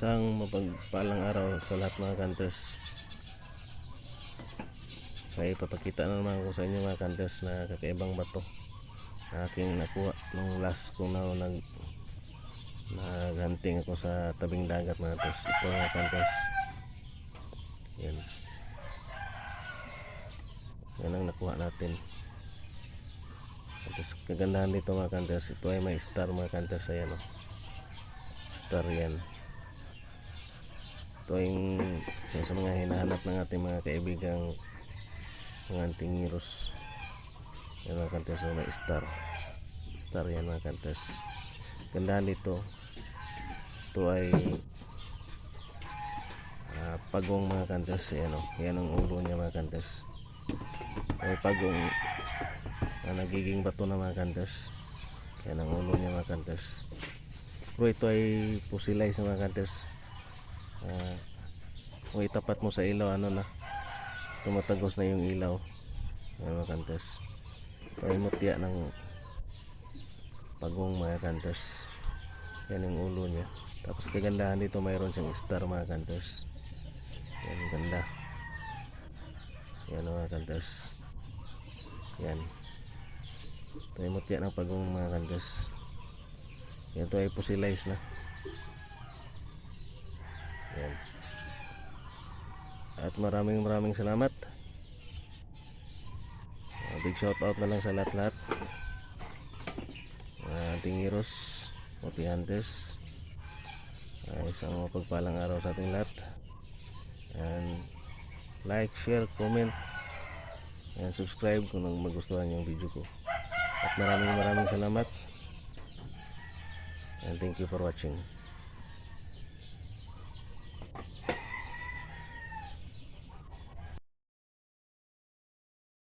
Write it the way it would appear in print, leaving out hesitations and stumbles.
Isang mapagpalang araw sa lahat mga kanters. Kaya ipapakita na naman ko sa inyo mga kanters na kakaibang bato na aking nakuha nung last ko na naghanting ako sa tabing dagat mga kanters. Ito mga kanters, yan ang nakuha natin. Tapos kagandahan dito mga kanters, ito ay may star mga kanters. Ayan star yan. Ito yung isa sa mga hinahanap ng ating mga kaibigang mga antingiros. Yan mga kanters, may star yan mga kanters. Gandahan dito, ito ay pagong mga kanters. Yan ang ulo niya mga kanters. Ito ay pagong na nagiging bato na mga kanters. Yan ang ulo niya mga kanters. Pero ito ay fossilized mga kanters. Kung itapat mo sa ilaw, tumatagos na yung ilaw. Yan mga kanters. Ito ay mutya ng pagong mga kanters. Yan yung ulo niya. Tapos kagandahan dito, mayroon siyang star mga kanters. Yan, ganda. Yan mga kanters. Yan. Ito ay mutya ng pagong mga kanters. Yan, ito ay fossilized na. Yan. At maraming salamat. Big shout out na lang sa lahat ating heroes, multi hunters. Isang mapagpalang araw sa ating lahat. And like, share, comment, and subscribe kung magustuhan yung video ko. At maraming salamat. And thank you for watching.